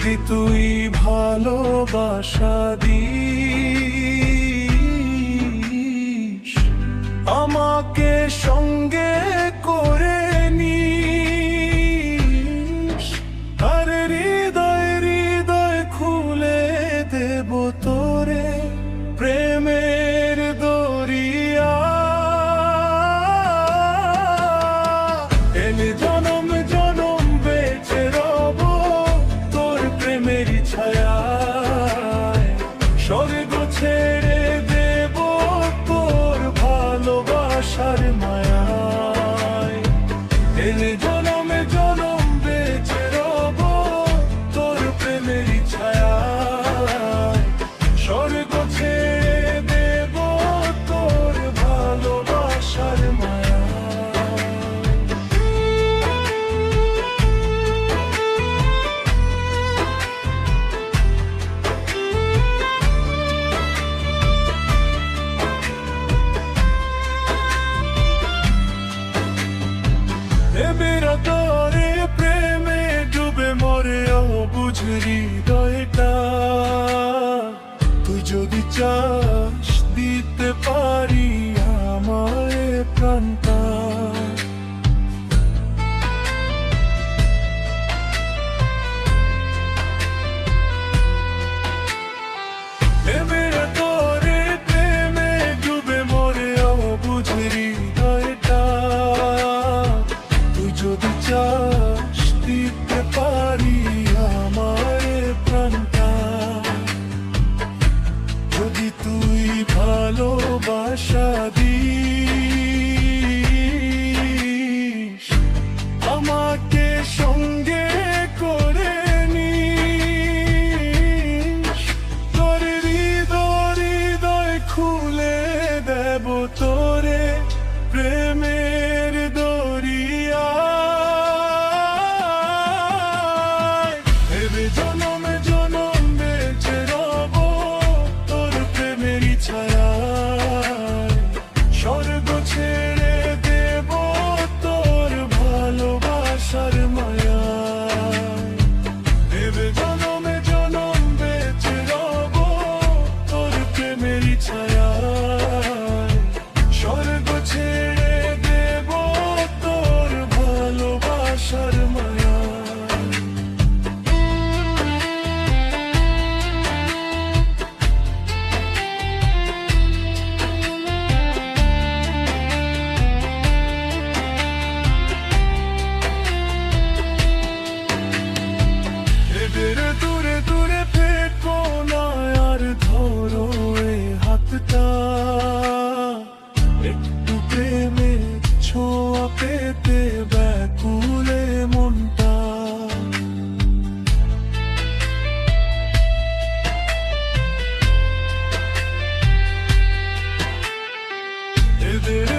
যদি তুই ভালোবাসা দিস, আমাকে সঙ্গে করে নিস, আর হৃদয় হৃদয় খুলে দেব তোরে প্রেমের দরিয়া। এনে জনম জনম বেঁচে রব তোর প্রেমের ছায়ায়, স্বর্গ ছেড়ে দেব তোর ভালোবাসার মায়ায়। এনে জনম জনম বেঁচে রব তোর প্রেমের ছায়ায়, স্বর্গ ছেড়ে দেব তোর ভালোবাসার মায়ায়। তোরে প্রেমে ডুবে মরে অবুঝ হৃদয়টা, তুই যদি চাস দিতে পারি আমায় প্রাণটা। তোরে প্রেমে ডুবে মরে অবুঝ হৃদয়টা, যদি চাস দিতে পারি আমায় প্রাণটা। যদি তুই ভালোবাসা দিস, আমাকে সঙ্গে করে নিস, তোর হৃদয় হৃদয় খুলে দেব তোরে প্রেমের দরিয়া। জনম জনম বেঁচে রব তোর প্রেমের ছায়ায়, স্বর্গ ছেড়ে দেব তোর ভালোবাসার মায়ায়। জনম জনম বেঁচে রব তোর প্রেমের ছায়ায়, স্বর্গ ছেড়ে দেব তোর ভালোবাসার মায়ায়। দূরে দূরে ফেকো না আর ধরো এ হাতটা, একটু প্রেমে ছোঁয়া পেতে ব্যাকুলে মনটা। এদের